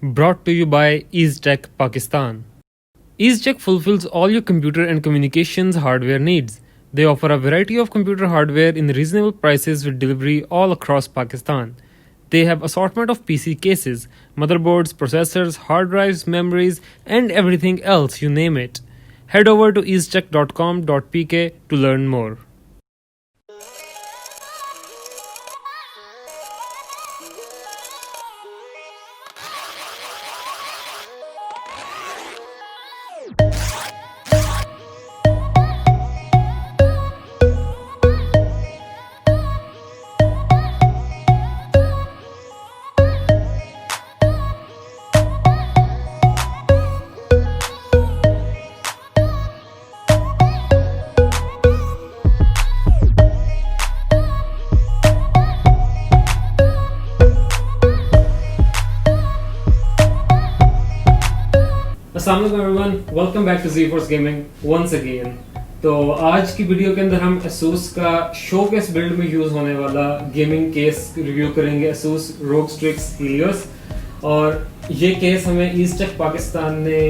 Brought to you by EaseTech Pakistan. EaseTech fulfills all your computer and communications hardware needs. They offer a variety of computer hardware in reasonable prices with delivery all across Pakistan. They have assortment of PC cases, motherboards, processors, hard drives, memories, and everything else, you name it. Head over to easetech.com.pk to learn more. अस्सलाम वालेकुम everyone, welcome back to Z-Force gaming once again. तो आज की video के अंदर हम Asus का showcase build में यूज होने वाला गेमिंग केस रिव्यू करेंगे, Asus ROG Strix Helios। और ये केस हमें EaseTech पाकिस्तान ने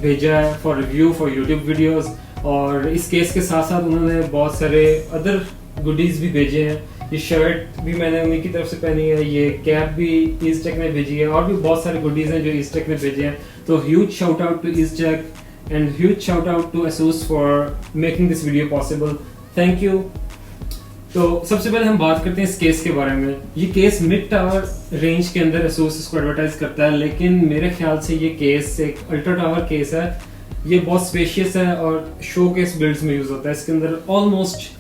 भेजा है for review for YouTube videos. और इस केस के साथ साथ उन्होंने बहुत सारे अदर गुडीज भी भेजे हैं। ये शर्ट भी मैंने उन्हीं की तरफ से पहनी है, ये कैप भी EaseTech ने भेजी है, और भी बहुत सारे गुडीज हैं जो EaseTech ने भेजे हैं। तो huge shout out to EaseTech and huge shout out to Asus for making this video possible. Thank you. तो सबसे पहले हम बात करते हैं इस केस के बारे में। ये केस मिड टावर रेंज के अंदर Asus इसको एडवर्टाइज करता है, लेकिन मेरे ख्याल से ये केस एक अल्ट्रा टावर केस है। ये बहुत स्पेशियस है और शो केस बिल्ड्स में यूज होता है। इसके अंदर ऑलमोस्ट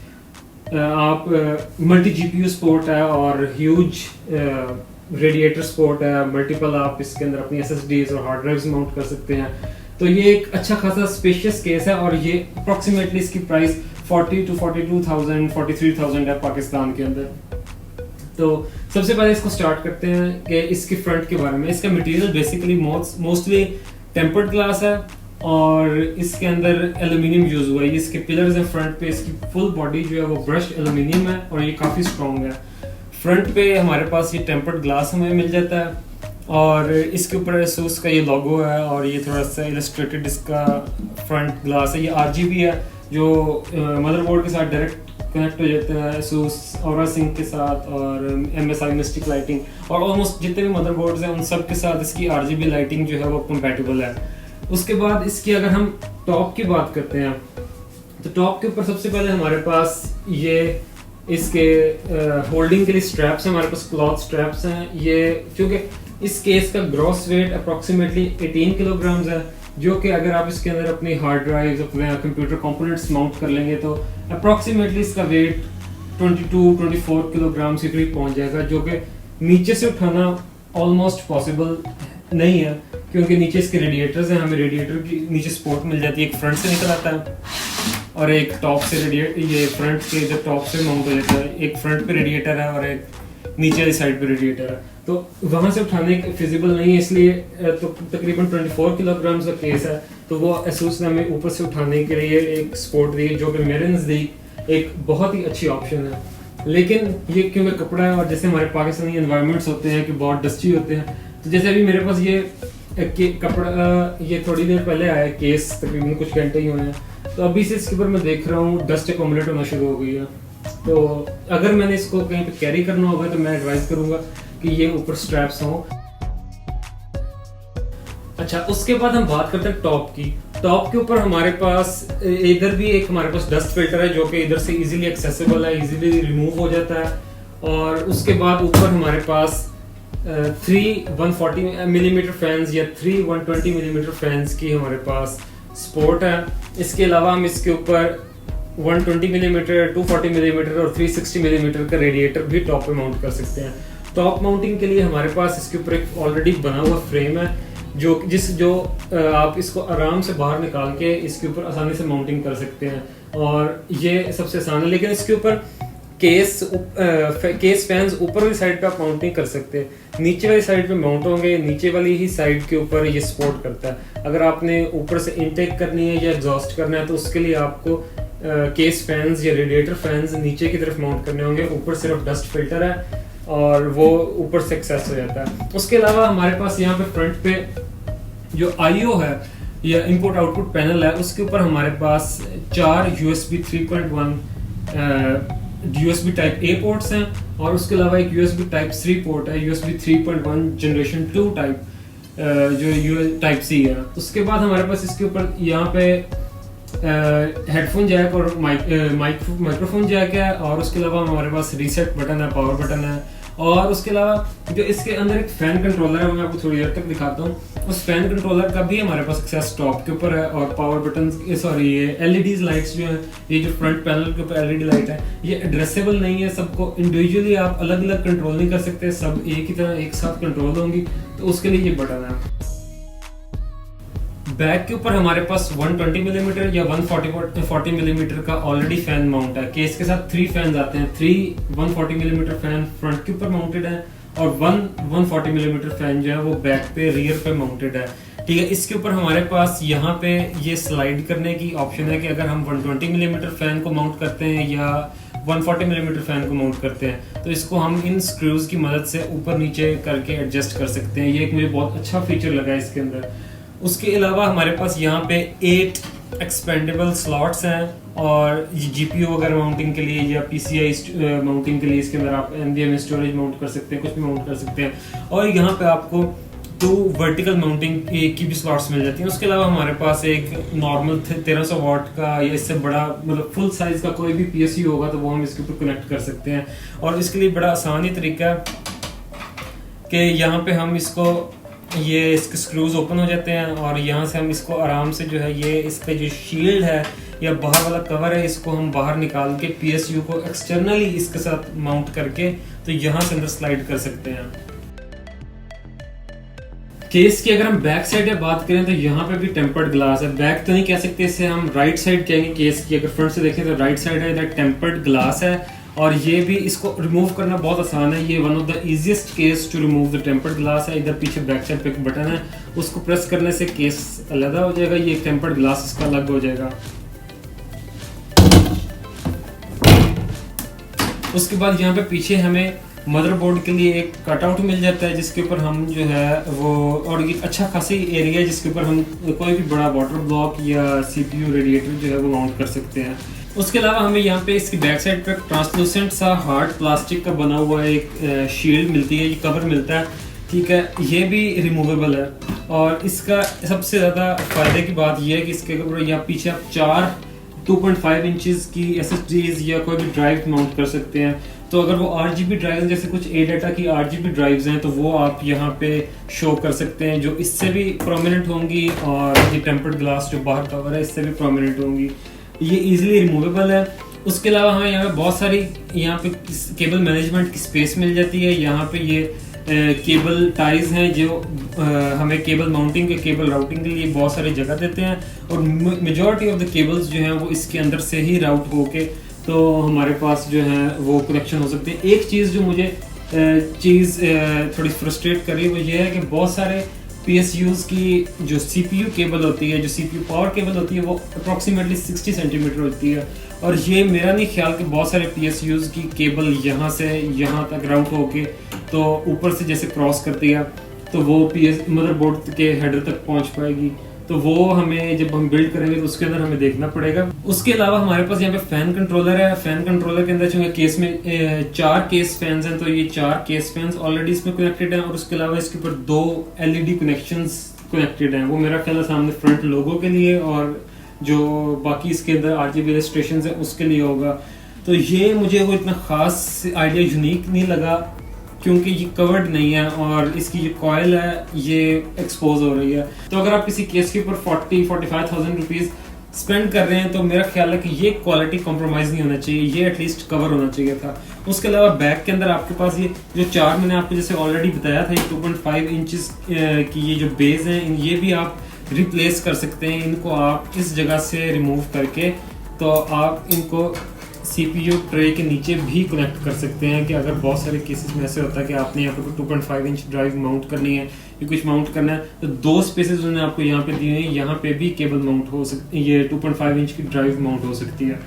आप मल्टी जीपीयू सपोर्ट है और ह्यूज रेडिएटर सपोर्ट है। मल्टीपल आप इसके अंदर अपनी एसएसडीज और हार्ड ड्राइव्स माउंट कर सकते हैं। तो ये एक अच्छा खासा स्पेशियस केस है और ये अप्रोक्सीमेटली इसकी प्राइस 40 to 42,000 43,000 है पाकिस्तान के अंदर। तो सबसे पहले इसको स्टार्ट करते हैं कि इसके फ्रंट के बारे में। इसका material basically mostly tempered glass है और इसके अंदर एल्यूमिनियम यूज हुआ है। इसके पिलर्स हैं फ्रंट पे, इसकी फुल बॉडी जो है वो ब्रश्ड एल्यूमिनियम है और ये काफी स्ट्रॉन्ग है। फ्रंट पे हमारे पास ये टेम्पर्ड ग्लास हमें मिल जाता है और इसके ऊपर Asus का ये लोगो है और ये थोड़ा सा इलस्ट्रेटेड इसका फ्रंट ग्लास है। ये RGB है जो मदरबोर्ड के साथ डायरेक्ट कनेक्ट हो जाता है, Asus Aura Sync के साथ और MSI मिस्टिक लाइटिंग और ऑलमोस्ट जितने भी मदरबोर्ड्स हैं उन सब के साथ इसकी RGB लाइटिंग जो है वो कंपैटिबल है। उसके बाद इसकी अगर हम टॉप की बात करते हैं तो टॉप के ऊपर सबसे पहले हमारे पास ये इसके होल्डिंग के लिए स्ट्रैप्स हैं। हमारे पास क्लॉथ स्ट्रैप्स हैं। ये क्योंकि इस केस का ग्रॉस वेट अप्रोक्सीमेटली 18 किलोग्राम्स है, जो कि अगर आप इसके अंदर अपनी हार्ड ड्राइव्स अपने कंप्यूटर कंपोनेंट्स माउंट कर लेंगे तो अप्रोक्सीमेटली इसका वेट 22-24 किलोग्राम्स के करीब पहुंच जाएगा, जो कि नीचे से उठाना ऑलमोस्ट पॉसिबल नहीं है क्योंकि नीचे इसके रेडिएटर्स हैं। हमें रेडिएटर की नीचे सपोर्ट मिल जाती है, एक फ्रंट से निकल आता है और एक टॉप से ये फ्रंट के जो टॉप से माउंट हो जाता है। एक फ्रंट पे रेडिएटर है और एक नीचे वाली साइड पे रेडिएटर है, तो वहां से उठाने फिजिबल नहीं है, इसलिए तो तकरीबन 24 किलोग्राम का केस है। तो वो Asus ने हमें ऊपर से उठाने के लिए एक सपोर्ट दी जो कि मेरे नज़दीक एक बहुत ही अच्छी ऑप्शन है। लेकिन ये क्योंकि कपड़ा है और जैसे हमारे पाकिस्तानी एनवायरनमेंट्स होते हैं कि बहुत डस्टी होते हैं, तो जैसे अभी मेरे पास ये कपड़ा ये थोड़ी देर पहले आया केस, तकरीबन कुछ घंटे ही हुए हैं, तो अभी से इसके ऊपर मैं देख रहा हूँ डस्ट एक्यूमुलेट होना शुरू हो गई है। तो अगर मैंने इसको कहीं पे कैरी करना होगा तो मैं एडवाइस करूंगा कि ये ऊपर स्ट्रैप्स हों। अच्छा, उसके बाद हम बात करते हैं टॉप की। टॉप के ऊपर हमारे पास इधर भी एक हमारे पास डस्ट फिल्टर है जो कि इधर से इजीली एक्सेसिबल है, इजीली रिमूव हो जाता है। और उसके बाद ऊपर हमारे पास 3 140 मिलीमीटर फैंस या 3 120 मिलीमीटर फैंस की हमारे पास सपोर्ट है। इसके अलावा हम इसके ऊपर 120 मिलीमीटर 240 मिलीमीटर और 360 मिलीमीटर का रेडिएटर भी टॉप पे माउंट कर सकते हैं। टॉप माउंटिंग के लिए हमारे पास इसके ऊपर एक ऑलरेडी बना हुआ फ्रेम है जो आप इसको आराम से बाहर निकाल के इसके ऊपर आसानी से माउंटिंग कर सकते हैं और ये सबसे आसान है। लेकिन इसके ऊपर केस फैंस ऊपर वाली साइड पे आप माउंट नहीं कर सकते, नीचे वाली साइड पे माउंट होंगे। नीचे वाली ही साइड के ऊपर ये सपोर्ट करता है। अगर आपने ऊपर से इनटेक करनी है या एग्जॉस्ट करना है तो उसके लिए आपको केस फैंस या रेडिएटर फैंस नीचे की तरफ माउंट करने होंगे। ऊपर सिर्फ डस्ट फिल्टर है और वो ऊपर से एक्सेस हो जाता है। उसके अलावा हमारे पास यहाँ पे फ्रंट पे जो आईओ है या इनपुट आउटपुट पैनल है, उसके ऊपर हमारे पास 4 USB 3.1 USB type A ports हैं, और उसके अलावा एक USB टाइप C पोर्ट है, USB 3.1 जनरेशन 2 टाइप जो टाइप C है। उसके बाद हमारे पास इसके ऊपर यहाँ पे हेडफोन जैक और माइक्रोफोन जैक है, और उसके अलावा हमारे पास रीसेट बटन है, पावर बटन है, और उसके अलावा जो इसके अंदर एक फैन कंट्रोलर है, वो मैं आपको थोड़ी देर तक दिखाता हूँ। उस फैन कंट्रोलर का भी हमारे पास एक्सेस टॉप के ऊपर है, और पावर बटन सॉरी ये एलईडी लाइट्स जो है, ये जो फ्रंट पैनल के ऊपर एलईडी लाइट है, ये एड्रेसेबल नहीं है, सबको इंडिविजुअली आप अलग अलग कंट्रोल नहीं कर सकते, सब एक ही तरह एक साथ कंट्रोल होंगी, तो उसके लिए ये बटन है। बैक के ऊपर हमारे पास 120 मिलीमीटर या 140 मिलीमीटर का ऑलरेडी फैन माउंट है। केस के साथ 3 फैन आते हैं, 3 140 मिलीमीटर फैन फ्रंट के ऊपर माउंटेड है, और 140 मिलीमीटर फैन जो है वो बैक पे रियर पे माउंटेड है। ठीक है, इसके ऊपर हमारे पास यहाँ पे ये स्लाइड करने की ऑप्शन है कि अगर हम 120 मिलीमीटर फैन को माउंट करते हैं या 140 मिलीमीटर फैन को माउंट करते हैं, तो इसको हम इन स्क्रूज की मदद से ऊपर नीचे करके एडजस्ट कर सकते हैं। ये एक मुझे बहुत अच्छा फीचर लगा है इसके अंदर। उसके अलावा हमारे पास यहाँ पे 8 एक्सपेंडेबल स्लॉट्स हैं, और जीपीयू वगैरह माउंटिंग के लिए या पीसीआई माउंटिंग के लिए इसके अंदर आप एनवीएमई स्टोरेज माउंट कर सकते हैं, कुछ भी माउंट कर सकते हैं। और यहाँ पे आपको 2 वर्टिकल माउंटिंग की भी स्लॉट्स मिल जाती हैं। उसके अलावा हमारे पास एक नॉर्मल 1300 वाट का या इससे बड़ा मतलब फुल साइज का कोई भी पीएसयू होगा तो वो हम इसके ऊपर कनेक्ट कर सकते हैं। और इसके लिए बड़ा आसान ही तरीका है कि यहाँ पे हम इसको ये इसके स्क्रूज ओपन हो जाते हैं, और यहाँ से हम इसको आराम से जो है ये इसका जो शील्ड है या बाहर वाला कवर है, इसको हम बाहर निकाल के पीएसयू को एक्सटर्नली इसके साथ माउंट करके तो यहाँ से अंदर स्लाइड कर सकते हैं। केस की अगर हम बैक साइड में बात करें तो यहाँ पे भी टेम्पर्ड ग्लास है। बैक तो नहीं कह सकते, इसे हम राइट साइड कहेंगे केस की। अगर फ्रंट से देखें तो राइट साइड है, इधर टेम्पर्ड ग्लास है, और ये भी इसको रिमूव करना बहुत आसान है। ये one of the easiest case to remove the tempered glass है। इधर पीछे बैक साइड पे एक बटन है, उसको प्रेस करने से केस अलग हो जाएगा, ये टेम्पर्ड ग्लास इसका अलग हो जाएगा। उसके बाद यहाँ पे पीछे हमें मदरबोर्ड के लिए एक कटआउट मिल जाता है, जिसके ऊपर हम जो है वो, और ये अच्छा खासी एरिया है जिसके ऊपर हम कोई भी बड़ा वाटर ब्लॉक या सीपीयू रेडिएटर जो है वो माउंट कर सकते हैं। उसके अलावा हमें यहाँ पे इसकी बैक साइड पर ट्रांसलूसेंट सा हार्ड प्लास्टिक का बना हुआ एक शील्ड मिलती है, ये कवर मिलता है। ठीक है, ये भी रिमूवेबल है, और इसका सबसे ज़्यादा फायदे की बात यह है कि इसके ऊपर यहाँ पीछे आप 4 2.5 इंचेस की SSDs या कोई भी ड्राइव माउंट कर सकते हैं। तो अगर वो RGB ड्राइव जैसे कुछ A-Data की RGB ड्राइव्स हैं तो वो आप यहाँ पे शो कर सकते हैं, जो इससे भी प्रोमिनेंट होंगी, और ये टेम्पर्ड ग्लास जो बाहर कवर है इससे भी प्रोमिनेंट होंगी। ये इजीली रिमूवेबल है। उसके अलावा हमें यहाँ पे बहुत सारी यहाँ पे केबल मैनेजमेंट की स्पेस मिल जाती है। यहाँ पे ये केबल टाइज हैं जो हमें केबल माउंटिंग के केबल राउटिंग के लिए बहुत सारी जगह देते हैं, और मेजॉरिटी ऑफ द केबल्स जो हैं वो इसके अंदर से ही राउट होके तो हमारे पास जो है वो कनेक्शन हो सकते हैं। एक चीज़ जो मुझे थोड़ी फ्रस्ट्रेट कर रही है वो ये है कि बहुत सारे PSUs की जो CPU केबल होती है, जो CPU पावर केबल होती है, वो अप्रॉक्सीमेटली 60 सेंटीमीटर होती है, और ये मेरा नहीं ख्याल कि बहुत सारे PSUs की केबल यहाँ से यहाँ तक राउट होके तो ऊपर से जैसे क्रॉस करती है तो वो मदरबोर्ड के हेडर तक पहुँच पाएगी। तो वो हमें जब हम बिल्ड करेंगे तो उसके अंदर हमें देखना पड़ेगा। उसके अलावा हमारे पास यहाँ पे फैन कंट्रोलर है। फैन कंट्रोलर के अंदर जो केस में 4 केस फैंस हैं, तो ये 4 केस फैंस ऑलरेडी इसमें कनेक्टेड हैं, और उसके अलावा इसके ऊपर 2 LED कनेक्शंस कनेक्टेड हैं। वो मेरा ख्याल है सामने फ्रंट लोगो के लिए, और जो बाकी इसके अंदर RGB इलस्ट्रेशंस है उसके लिए होगा। तो ये मुझे वो इतना खास आइडिया यूनिक नहीं लगा, क्योंकि ये कवर्ड नहीं है और इसकी जो कॉयल है ये एक्सपोज हो रही है। तो अगर आप किसी केस के ऊपर 40-45,000 रुपीज स्पेंड कर रहे हैं तो मेरा ख्याल है कि ये क्वालिटी कॉम्प्रोमाइज नहीं होना चाहिए, ये एटलीस्ट कवर होना चाहिए था। उसके अलावा बैक के अंदर आपके पास ये जो 4 मैंने आपको जैसे ऑलरेडी बताया था, 2.5 इंचेस की ये जो बेस हैं, ये भी आप रिप्लेस कर सकते हैं। इनको आप इस जगह से रिमूव करके तो आप इनको CPU ट्रे के नीचे भी कनेक्ट कर सकते हैं, कि अगर बहुत सारे केसेस में ऐसे होता है कि आपने यहाँ पर 2.5 इंच ड्राइव माउंट करनी है या कुछ माउंट करना है, तो 2 स्पेसेस उन्होंने आपको यहाँ पे दिए हैं, यहाँ पे भी केबल माउंट हो सकती है, ये 2.5 इंच की ड्राइव माउंट हो सकती है।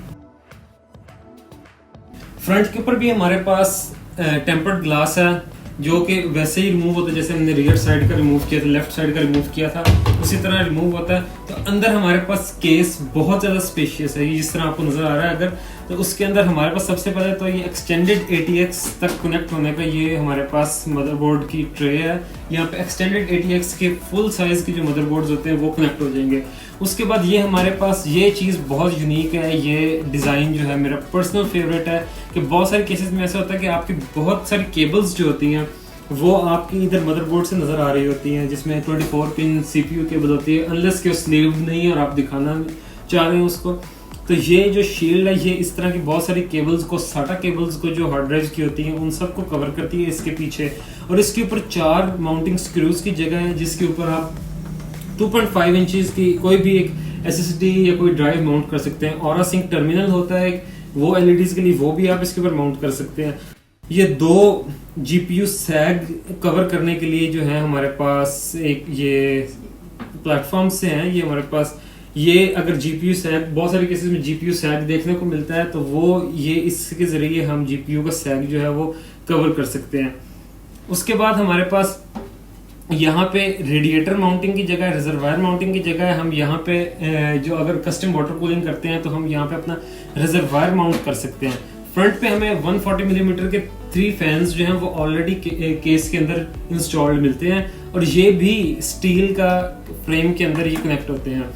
फ्रंट के ऊपर भी हमारे पास टेम्पर्ड ग्लास है जो कि वैसे ही रिमूव होता है जैसे हमने रियर साइड का रिमूव किया था, लेफ्ट साइड का रिमूव किया था, उसी तरह रिमूव होता है। तो अंदर हमारे पास केस बहुत ज़्यादा स्पेशियस है, ये जिस तरह आपको नज़र आ रहा है अगर, तो उसके अंदर हमारे पास सबसे पहले तो ये एक्सटेंडेड ATX तक कनेक्ट होने का ये हमारे पास मदरबोर्ड की ट्रे है। यहाँ पे एक्सटेंडेड ATX के फुल साइज़ के जो मदरबोर्ड्स होते हैं वो कनेक्ट हो जाएंगे। उसके बाद ये हमारे पास ये चीज़ बहुत यूनिक है, ये डिज़ाइन जो है मेरा पर्सनल फेवरेट है कि बहुत सारे केसेस में ऐसा होता है कि आपकी बहुत सारी केबल्स जो होती हैं वो आपकी इधर मदरबोर्ड से नज़र आ रही होती हैं, जिसमें 24 पिन CPU केबल होती है, अनलेस कि वो स्लीव्ड नहीं है और आप दिखाना चाह रहे हैं उसको। तो ये जो शील्ड है ये इस तरह की बहुत सारी केबल्स को, SATA केबल्स को जो हार्ड ड्राइव की होती हैं उन सब को कवर करती है इसके पीछे। और इसके ऊपर 4 माउंटिंग स्क्रूज की जगह है जिसके ऊपर आप 2.5 इंचेस की कोई भी एक SSD या कोई ड्राइव माउंट कर सकते हैं। और सिंक टर्मिनल होता है वो LEDs के लिए, वो भी आप इसके ऊपर माउंट कर सकते हैं। ये 2 GPU सैग कवर करने के लिए जो है हमारे पास एक ये प्लेटफॉर्म से हैं, ये हमारे पास ये अगर GPU सैग, बहुत सारे केसेस में GPU सैग देखने को मिलता है, तो वो ये इसके ज़रिए हम GPU का सैग जो है वो कवर कर सकते हैं। उसके बाद हमारे पास यहाँ पे रेडिएटर माउंटिंग की जगह, रिजर्वायर माउंटिंग की जगह हम यहाँ पे जो अगर कस्टम वाटर कूलिंग करते हैं तो हम यहाँ पे अपना रिजर्वायर माउंट कर सकते हैं। फ्रंट पे हमें 140 मिलीमीटर के 3 फैंस जो हैं वो ऑलरेडी केस के अंदर इंस्टॉल्ड मिलते हैं और ये भी स्टील का फ्रेम के अंदर ये कनेक्ट होते हैं।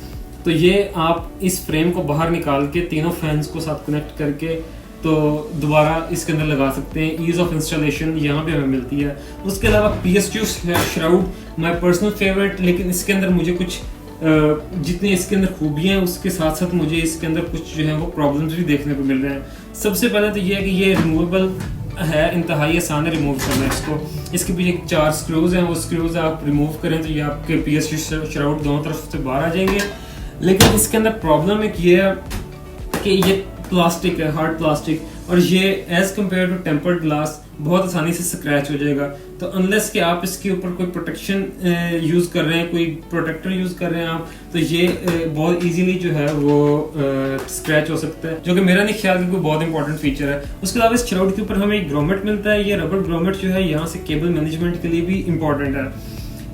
तो ये आप इस फ्रेम को बाहर निकाल के तीनों फैंस को साथ कनेक्ट करके तो दोबारा इसके अंदर लगा सकते हैं। ईज ऑफ इंस्टॉलेशन यहाँ पे हमें मिलती है। उसके अलावा PS2 shroud my personal favourite, लेकिन इसके अंदर मुझे कुछ जितनी इसके अंदर खूबियाँ हैं उसके साथ साथ मुझे इसके अंदर कुछ जो है वो प्रॉब्लम्स भी देखने को मिल रहे हैं। सबसे पहले तो ये है कि ये रिमूवेबल है, इंतहाई आसान है रिमूव करना इसको। इसके पीछे 4 स्क्रूज हैं, वो स्क्रूज आप रिमूव करें तो ये आपके PS2 श्राउड दोनों तरफ से बाहर आ जाएंगे। लेकिन इसके अंदर प्रॉब्लम एक ये है कि ये प्लास्टिक है, हार्ड प्लास्टिक, और ये as compare to tempered glass बहुत आसानी से स्क्रैच हो जाएगा। तो अनलेस कि आप इसके ऊपर कोई प्रोटेक्शन यूज़ कर रहे हैं, कोई प्रोटेक्टर यूज़ कर रहे हैं आप, तो ये बहुत इजीली जो है वो स्क्रैच हो सकता है, जो कि मेरा नहीं ख्याल कि कोई बहुत इंपॉर्टेंट फीचर है। उसके अलावा इस श्राउड के ऊपर हमें एक ग्रोमेट मिलता है। ये रबर ग्रोमेट जो है यहाँ से केबल मैनेजमेंट के लिए भी इंपॉर्टेंट है।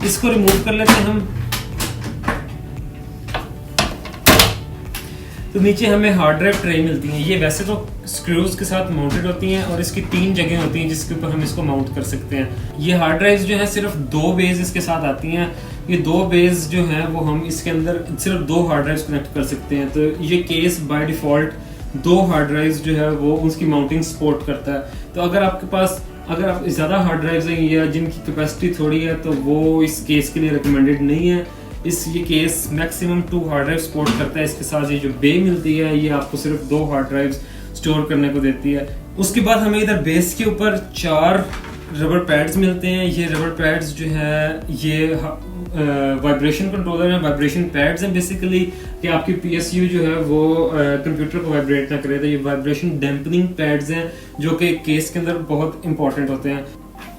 इसको रिमूव कर लेते हैं हम। तो नीचे हमें हार्ड ड्राइव ट्रे मिलती हैं। ये वैसे तो स्क्रूज के साथ माउंटेड होती हैं और इसकी 3 जगह होती हैं जिसके ऊपर हम इसको माउंट कर सकते हैं। ये हार्ड ड्राइव्स जो है सिर्फ 2 बेस इसके साथ आती हैं। ये 2 बेस जो हैं वो हम इसके अंदर सिर्फ 2 हार्ड ड्राइव्स कनेक्ट कर सकते हैं। तो ये case by default 2 hard drives जो है वो उसकी माउंटिंग सपोर्ट करता है। तो अगर आपके पास आप ज़्यादा हार्ड ड्राइव्स हैं या जिनकी कैपेसिटी थोड़ी है तो वो इस केस के लिए रिकमेंडेड नहीं है। ये case maximum 2 hard drive support करता है। इसके साथ ये जो बे मिलती है ये आपको सिर्फ 2 हार्ड ड्राइव्स स्टोर करने को देती है। उसके बाद हमें इधर बेस के ऊपर 4 रबर पैड्स मिलते हैं। ये रबर पैड्स जो है ये वाइब्रेशन कंट्रोलर है, वाइब्रेशन पैड्स हैं बेसिकली, कि आपकी PSU जो है वो कंप्यूटर को वाइब्रेट ना करे। तो ये वाइब्रेशन डैम्पनिंग पैड्स हैं जो कि केस के अंदर बहुत इंपॉर्टेंट होते हैं।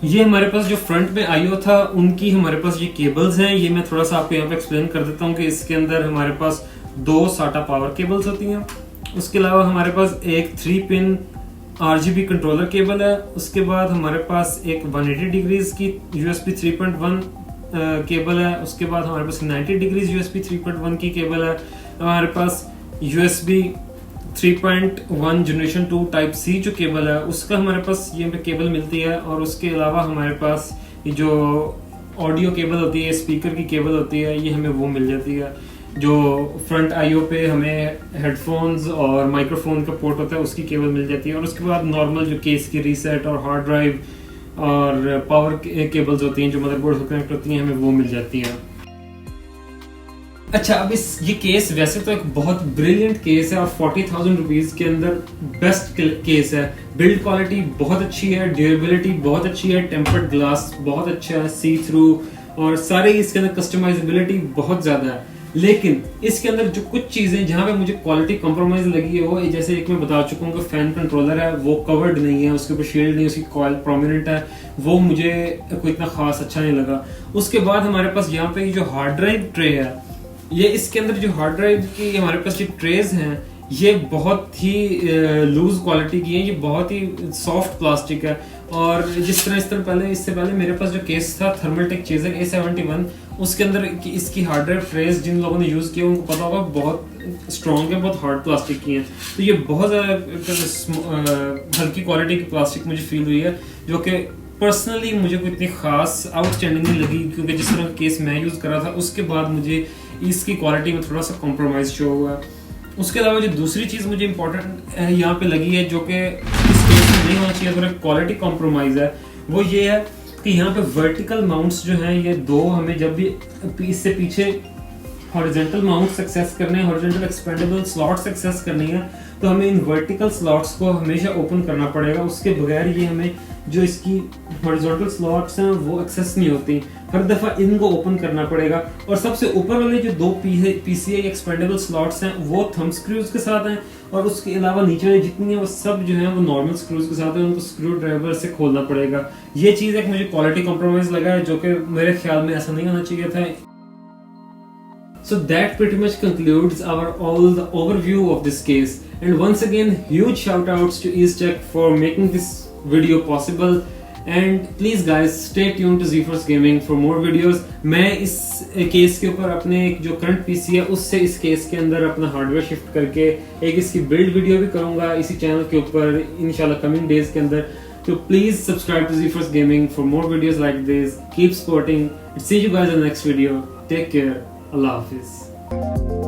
ये हमारे पास जो फ्रंट में IO था उनकी हमारे पास ये केबल्स हैं। ये मैं थोड़ा सा आपको यहाँ पे एक्सप्लेन कर देता हूँ कि इसके अंदर हमारे पास 2 SATA पावर केबल्स होती हैं। उसके अलावा हमारे पास एक 3 पिन RGB कंट्रोलर केबल है। उसके बाद हमारे पास एक 180 डिग्रीज की USB 3.1 केबल है। उसके बाद हमारे पास 90 डिग्रीज USB 3.1 की केबल है। हमारे पास USB 3.1 जनरेशन 2 टाइप C जो केबल है उसका हमारे पास ये केबल मिलती है। और उसके अलावा हमारे पास ये जो ऑडियो केबल होती है, स्पीकर की केबल होती है, ये हमें वो मिल जाती है। जो फ्रंट IO पे हमें हेडफोन्स और माइक्रोफोन का पोर्ट होता है उसकी केबल मिल जाती है। और उसके बाद नॉर्मल जो केस की रीसेट और हार्ड ड्राइव और पावर केबल्स होती हैं जो मदरबोर्ड से कनेक्ट होती हैं हमें वो मिल जाती हैं। अच्छा, अब ये केस वैसे तो एक बहुत ब्रिलियंट केस है और 40,000 रुपीज़ के अंदर बेस्ट केस है। बिल्ड क्वालिटी बहुत अच्छी है, ड्यूरेबिलिटी बहुत अच्छी है, टेम्पर्ड ग्लास बहुत अच्छा है, सी थ्रू, और सारे इसके अंदर कस्टमाइजेबिलिटी बहुत ज़्यादा है। लेकिन इसके अंदर जो कुछ चीज़ें जहाँ पे मुझे क्वालिटी कॉम्प्रोमाइज़ लगी है वो जैसे एक मैं बता चुका हूँ कि फैन कंट्रोलर है वो कवर्ड नहीं है, उसके ऊपर शील्ड नहीं, उसकी कॉइल प्रोमिनेंट है, वो मुझे कोई इतना खास अच्छा नहीं लगा। उसके बाद हमारे पास यहाँ पे जो हार्ड ड्राइव ट्रे है, ये इसके अंदर जो हार्ड ड्राइव की हमारे पास जो ट्रेज हैं ये बहुत ही लूज क्वालिटी की है, ये बहुत ही सॉफ्ट प्लास्टिक है। और इससे पहले मेरे पास जो केस था थर्मलटेक चेजर A71, उसके अंदर इसकी हार्डवेयर फ्रेज जिन लोगों ने यूज़ किया उनको पता होगा बहुत स्ट्रॉन्ग है, बहुत हार्ड प्लास्टिक की है। तो ये बहुत ज़्यादा हल्की क्वालिटी की प्लास्टिक मुझे फील हुई है, जो कि पर्सनली मुझे कोई इतनी खास आउटस्टैंडिंग नहीं लगी, क्योंकि जिस तरह का केस मैं यूज़ कर रहा था उसके बाद मुझे इसकी क्वालिटी में थोड़ा सा कॉम्प्रोमाइज़ शो हुआ है। उसके अलावा जो दूसरी चीज़ मुझे इंपॉर्टेंट यहाँ पे लगी है, जो कि इस केस में नहीं होना चाहिए अगर क्वालिटी कॉम्प्रोमाइज़ है, वो ये है कि यहाँ पे वर्टिकल माउंट्स जो हैं ये दो, हमें जब भी इससे पीछे हॉरिजॉन्टल माउंट्स एक्सेस करने हैं, हॉरिजॉन्टल एक्सपेंडेबल स्लॉट्स एक्सेस करनी है, तो हमें इन वर्टिकल स्लॉट्स को हमेशा ओपन करना पड़ेगा। उसके बगैर ये हमें जो इसकी हॉरिजॉन्टल स्लॉट्स हैं वो एक्सेस नहीं होती, हर दफ़ा इनको ओपन करना पड़ेगा। और सबसे ऊपर वाले जो दो PCI एक्सपेंडेबल स्लॉट्स हैं वो थंब स्क्रूज के साथ हैं, और उसके अलावा नीचे वाले जितनी है वो सब जो है वो नॉर्मल स्क्रूज के साथ है, उनको स्क्रू ड्राइवर से खोलना पड़ेगा। ये चीज़ एक मुझे क्वालिटी कॉम्प्रोमाइज लगा है, जो कि मेरे ख्याल में ऐसा नहीं होना चाहिए था। So that pretty much concludes all the overview of this case, and once again huge shout outs to EaseTech for making this video possible, and please guys stay tuned to ZForce Gaming for more videos। मैं इस case के ऊपर अपने जो current PC है उससे इस case के अंदर अपना हार्डवेयर शिफ्ट करके एक इसकी बिल्ड वीडियो भी करूंगा इसी चैनल के ऊपर इंशाल्लाह कमिंग डेज के अंदर। So please subscribe to ZForce Gaming for more videos like this, keep supporting, and see you guys in the next video। Take care, Allah Hafiz।